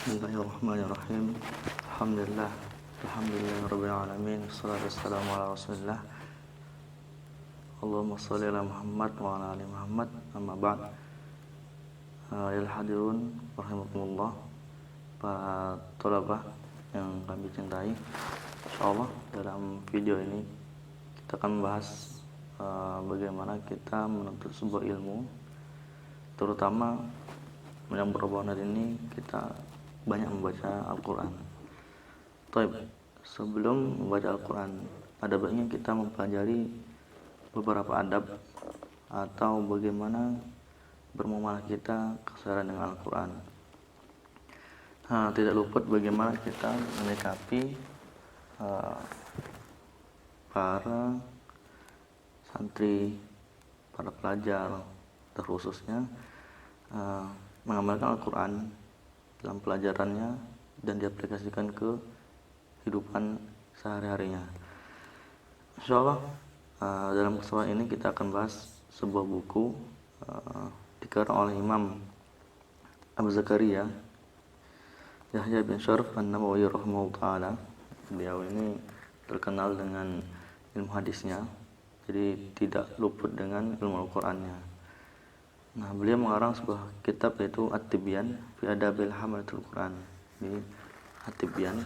Bismillahirrahmanirrahim. Alhamdulillah. Alhamdulillahirabbil alamin. Wassalatu wassalamu ala Rasulillah. Allahumma shalli ala Muhammad wa ala ali Muhammad. Amma ba'd. Ya hadirun rahimakumullah. Para thalabah yang kami cintai. Insyaallah dalam video ini kita akan membahas bagaimana kita menuntut sebuah ilmu, terutama yang berhubungan ini kita banyak membaca Al-Quran. Sebelum membaca Al-Quran, ada baiknya kita mempelajari beberapa adab atau bagaimana bermuamalah kita kesesuaian dengan Al-Quran. Tidak luput bagaimana kita menyikapi para santri, para pelajar, terkhususnya mengamalkan Al-Quran dalam pelajarannya dan diaplikasikan ke kehidupan sehari-harinya. Insyaallah dalam kesempatan ini kita akan bahas sebuah buku dikarang oleh Imam Abu Zakaria Yahya bin Syaraf An-Nawawi rahimahullah ta'ala. Beliau ini terkenal dengan ilmu hadisnya, jadi tidak luput dengan ilmu Al-Qurannya. Beliau mengarang sebuah kitab yaitu At-Tibyan fi Adabil Hamalatul Quran. Ini At-Tibyan.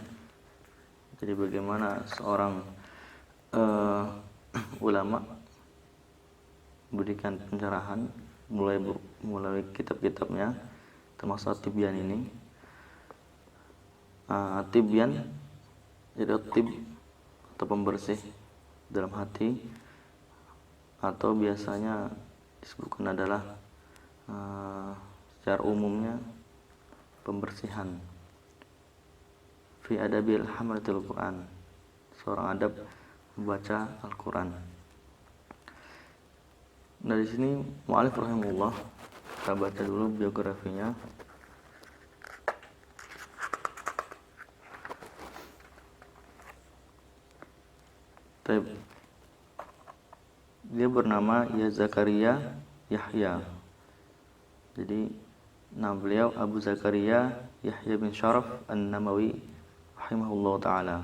Jadi bagaimana seorang ulama memberikan pencerahan mulai kitab-kitabnya, termasuk At-Tibyan ini. At-Tibyan jadi tib atau pembersih dalam hati, atau biasanya disebutkan adalah secara umumnya pembersihan. Fi adabil hamalatil Quran, seorang adab membaca Al-Quran. Dari sini mu'alif rahimahullah, kita baca dulu biografinya. Dia bernama Zakaria Yahya. Jadi nama beliau Abu Zakaria Yahya bin Syaraf An-Nawawi rahimahullah ta'ala.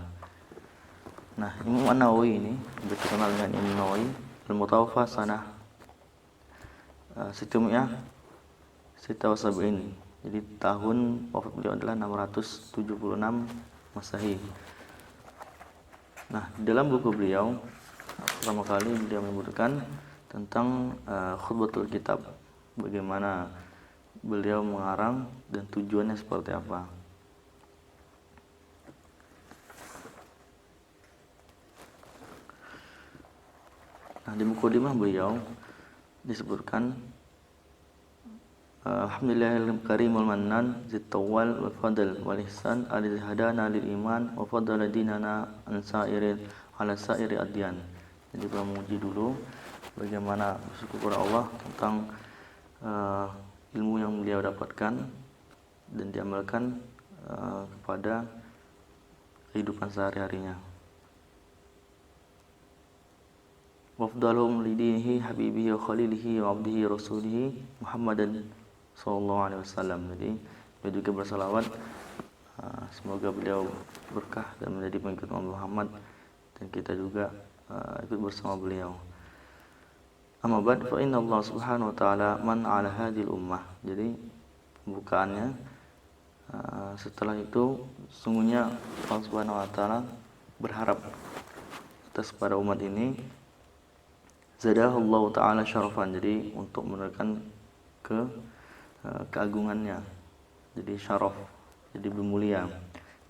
Imam An-Nawawi ini lebih terkenal dengan Imam Nawawi al-Mutawaffa sanah Situmiyah ini. Jadi tahun wafat beliau adalah 676 Masehi. Dalam buku beliau pertama kali beliau menyebutkan tentang khutbatul kitab, bagaimana beliau mengarang dan tujuannya seperti apa. Di mukadimah beliau disebutkan Alhamdulillahil karimul mannan zit tawal wal fadl wal ihsan alladzi hadana lil iman wa faddala dinana an sa'iri ala sa'iri adyan. Jadi beliau memuji dulu bagaimana bersyukur kepada Allah tentang ilmu yang beliau dapatkan dan diamalkan kepada kehidupan sehari-harinya. Wafdalhum lidinihi habibihi wa khalilihi wa abdihi rasulihi Muhammadan sallallahu alaihi wasallam. Jadi beliau juga bersalawat semoga beliau berkah dan menjadi pengikut Muhammad, dan kita juga ikut bersama beliau. Amma ba'd, fa inna Allah subhanahu wa ta'ala man ala hadhil ummah. Jadi pembukaannya setelah itu sungguhnya Allah subhanahu wa ta'ala berharap atas pada umat ini zadahullahu ta'ala syarafan, jadi untuk menaikkan keagungannya, jadi syaraf, jadi bermulia.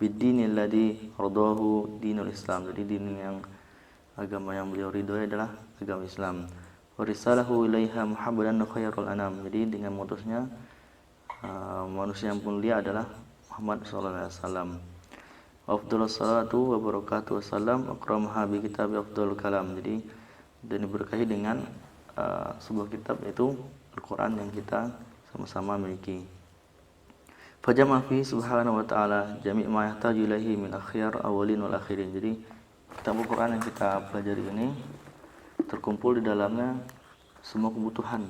Bid-dinil ladzi radahu dinul Islam, jadi din yang agama yang beliau ridhoi adalah agama Islam. Wa risalahu ilaiha muhammadan khairul anam, jadi dengan mutusnya manusia yang mulia adalah Muhammad sallallahu alaihi wasallam. Afdhalus salatu wa barakatuh wassalam akramaha bi kitab afdhalul kalam, jadi dan diberkahi dengan sebuah kitab yaitu Al-Quran yang kita sama-sama miliki. Fajama fi subhanahu wa ta'ala jami' ma yahtaju ilaihi min akhyar awalin wal akhirin. Jadi kitab Al-Quran yang kita pelajari ini terkumpul di dalamnya semua kebutuhan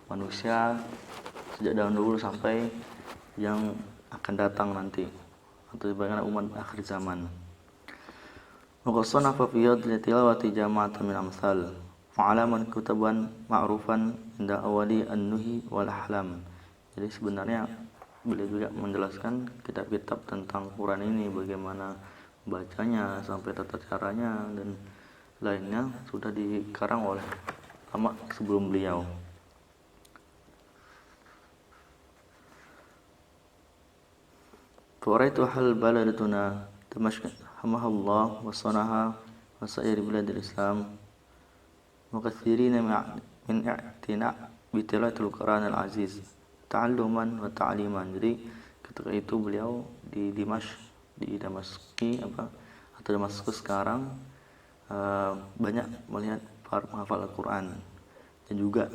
manusia sejak dahulu sampai yang akan datang nanti, atau sebagaimana umat akhir zaman. Wa sanafa fi tilawati jama'atan min amsal fa'alaman kutaban ma'rufan inda awali an-nuhi wal ahlam. Jadi sebenarnya beliau juga menjelaskan kitab-kitab tentang Quran ini, bagaimana bacanya sampai tata caranya dan lainnya sudah dikarang oleh ulama sebelum beliau. Fawaitu hal baladatuna Damashq hamahallah wa sanaha wa sa'ir biladil Islam mukaththirina min i'tina' bi tilawatil Quran al-aziz ta'alluman wa ta'liman. Jadi ketika itu beliau di Damaski atau Damaskus sekarang banyak melihat para penghafal Al-Quran dan juga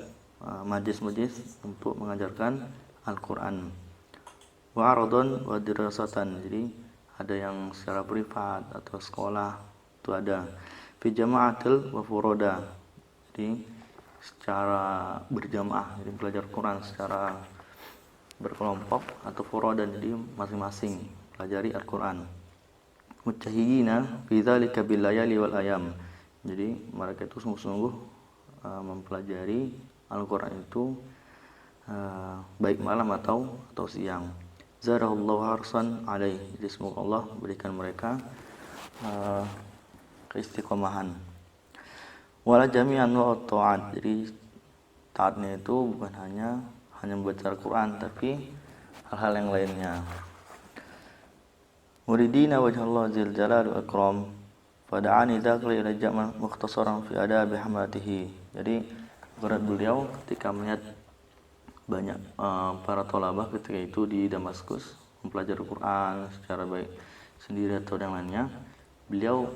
majlis-majlis untuk mengajarkan Al-Quran. Wa aradun wa dirasatan, jadi ada yang secara privat atau sekolah itu ada. Fi jama'atil wa furoda, jadi secara berjamaah, jadi belajar Quran secara berkelompok, atau furoda, jadi masing-masing pelajari Al-Quran. Mujtahidina fi dzalika bil layali wal ayam, jadi mereka itu sungguh-sungguh mempelajari Al-Quran itu baik malam atau siang. Zarahullahu harsan alaih, jadi semoga Allah berikan mereka keistiqomahan. Wala jami'an wa ta'at, jadi taatnya itu bukan hanya membaca Al-Quran, tapi hal-hal yang lainnya. Muridina wajhallahu zil jalal wa ikram fada'ani dzakla ila jama' mukhtasaran fi adabi hamalatihi. Jadi berat beliau ketika melihat banyak para thalabah ketika itu di Damaskus mempelajari Quran secara baik sendiri atau yang lainnya, beliau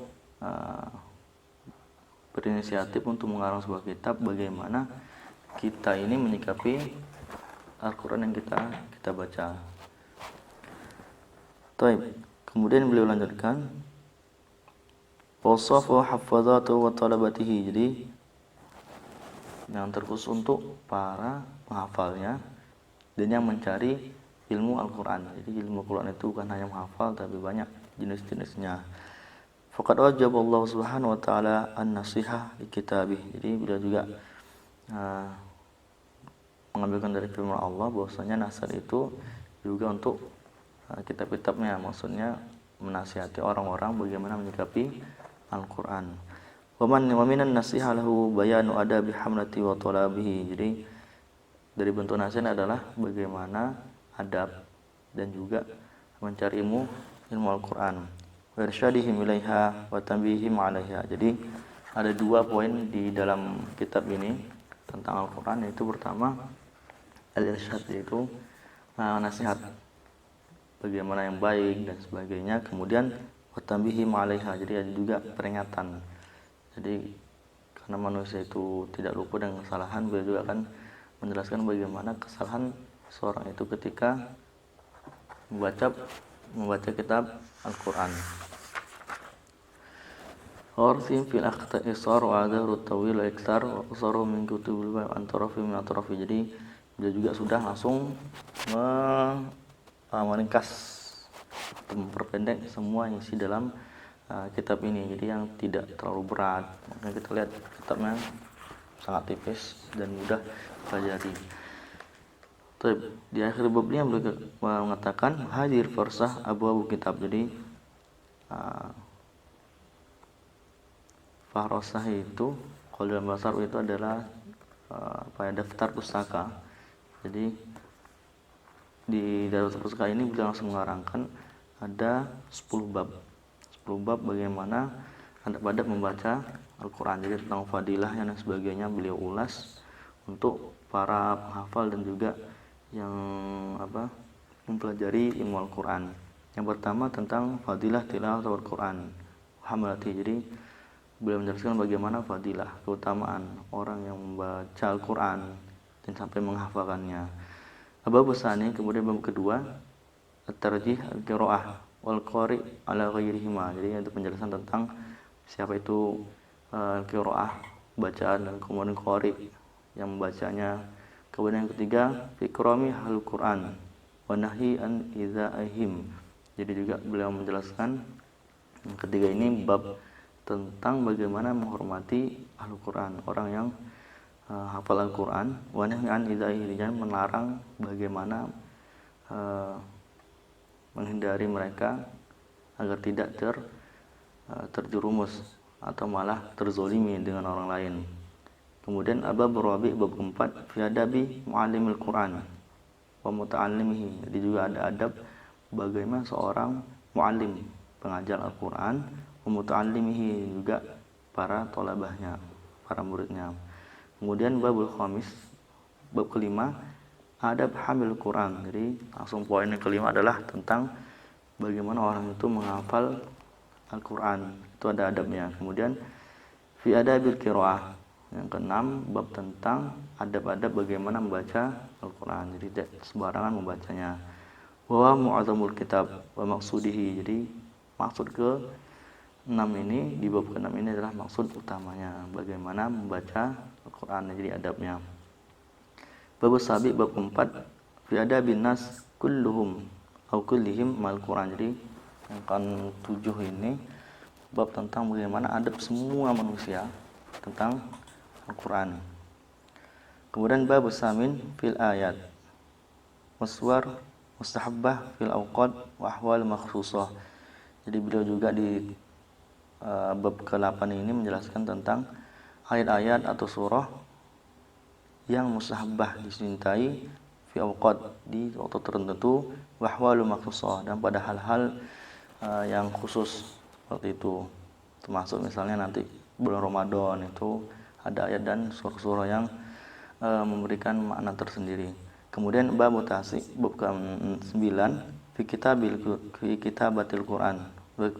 berinisiatif untuk mengarang sebuah kitab bagaimana kita ini menyikapi Al-Quran yang kita baca. Kemudian beliau lanjutkan wasafa hafazatu wa talabatihi, jadi yang terkhusus untuk para penghafalnya dan yang mencari ilmu Al-Quran. Jadi ilmu Al-Quran itu bukan hanya menghafal tapi banyak jenis-jenisnya. Faqad wajaba Allah Subhanahu wa taala an-nasihah li kitabih. Jadi beliau juga mengambilkan dari firman Allah bahwasanya nasihat itu juga untuk kitab-kitabnya, maksudnya menasihati orang-orang bagaimana menyikapi Al-Quran. Wa minan nasiha lahu bayanu adabi hamlati wa talabihi. Jadi dari bentuk nasihat adalah bagaimana adab dan juga mencari ilmu Al-Quran. Wa irsyadihim ilaiha wa tanbihim 'alaiha. Jadi ada dua poin di dalam kitab ini tentang Al-Quran, yaitu pertama al-irsyad, yaitu nasihat bagaimana yang baik dan sebagainya. Kemudian wa tanbihim 'alaiha, jadi ada juga peringatan. Jadi karena manusia itu tidak luput dengan kesalahan, beliau juga akan menjelaskan bagaimana kesalahan seorang itu ketika membaca kitab Al-Quran. Orsim fil akhta'i sar wa adharu tawil wa iksar wa usaru min kutubil antarafi min antarafi. Jadi beliau juga sudah langsung meringkas atau memperpendek semua isi dalam kitab ini, jadi yang tidak terlalu berat. Makanya kita lihat kitabnya sangat tipis dan mudah dipelajari. Di akhir babnya beliau mengatakan hadir farsah abu kitab. Jadi farsah itu kalau dalam bahasa Arab itu adalah daftar pustaka. Jadi di daftar pustaka ini beliau langsung mengarangkan ada 10 bab bagaimana adab-adab membaca Al-Quran. Jadi tentang fadilah dan sebagainya beliau ulas untuk para penghafal dan juga yang mempelajari ilmu Al-Quran. Yang pertama tentang fadilah tilawah Al-Quran hamalati. Jadi beliau menjelaskan bagaimana fadilah, keutamaan orang yang membaca Al-Quran dan sampai menghafalkannya. Bab besani, kemudian bab kedua at-tarjih al-qiraah wal qari ala ghairihima. Jadi itu penjelasan tentang siapa itu qiraah, bacaan, dan kemudian qari yang membacanya. Kemudian yang ketiga fikrami al-Quran wa nahyi an idzaihim. Jadi juga beliau menjelaskan yang ketiga ini bab tentang bagaimana menghormati ahlu Quran, orang yang hafal Al-Quran. Wa nahyi an idzaihim, dan melarang bagaimana menghindari mereka agar tidak terjerumus atau malah terzolimi dengan orang lain. Kemudian bab rabi, bab keempat, fi adabi muallimil Quran wa muta'allimihi. Jadi juga ada adab bagaimana seorang muallim, pengajar Al-Quran, wa muta'allimihi, juga para tolabahnya, para muridnya. Kemudian babul khamis, bab kelima, adab hamil Quran. Jadi langsung poin yang kelima adalah tentang bagaimana orang itu menghafal Al-Quran, itu ada adabnya. Kemudian fi adabil qiraah, yang keenam, bab tentang adab-adab bagaimana membaca Al-Quran, jadi tidak sembarangan membacanya. Wa mu'adzamul kitab wa maqsudihi, jadi maksud ke 6 ini, di bab ke-6 ini adalah maksud utamanya, bagaimana membaca Al-Quran, jadi adabnya. Bab sabi, bab keempat, fi adabin nas kulluhum au kullihim mal Quran. Jadi yang ke-7 ini bab tentang bagaimana adab semua manusia tentang Al-Quran. Kemudian bab samin fil ayat waswar mustahabbah fil awqat wa ahwal makhsusah. Jadi beliau juga di bab ke-8 ini menjelaskan tentang ayat-ayat atau surah yang mustahabbah, dicintai, fi awqat, di waktu tertentu, wa ahwal makhsusah, dan pada hal-hal yang khusus seperti itu. Termasuk misalnya nanti bulan Ramadan itu ada ayat dan surah-surah yang memberikan makna tersendiri. Kemudian bab tasik, bab ke-9, fi kitabatil Quran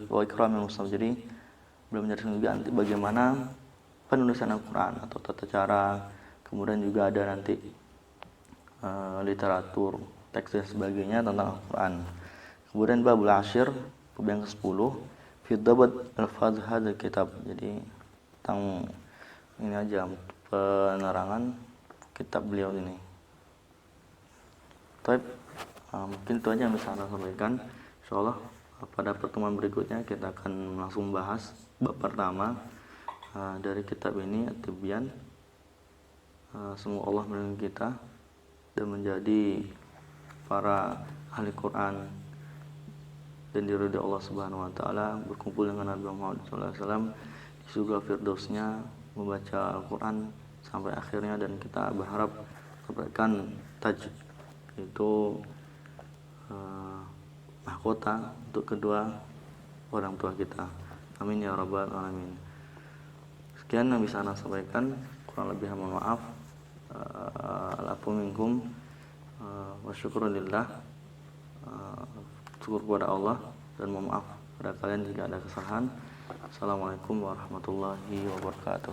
wa ikramil mushaf. Jadi belum menjelaskan juga nanti bagaimana penulisan Al-Quran atau tata cara. Kemudian juga ada nanti literatur, teks dan sebagainya tentang Al-Quran. Kemudian babul asyir, bab yang ke-10, fi dabat alfaz hadzal kitab. Jadi tentang ini aja penerangan kitab beliau ini. Baik, mungkin itu aja yang bisa saya sampaikan. Insyaallah pada pertemuan berikutnya kita akan langsung bahas bab pertama dari kitab ini, At-Tibyan. Semoga Allah melindungi kita dan menjadi para ahli Quran dan diridhai Allah Subhanahu wa taala, berkumpul dengan Nabi Muhammad SAW di surga Firdausnya, membaca Al-Quran sampai akhirnya, dan kita berharap mendapatkan taj, itu mahkota untuk kedua orang tua kita. Amin ya rabbal alamin. Sekian yang bisa saya sampaikan, kurang lebih mohon maaf. Al-afu minkum wa syukrulillah, syukur kepada Allah, dan mohon maaf pada kalian jika ada kesalahan. Assalamualaikum warahmatullahi wabarakatuh.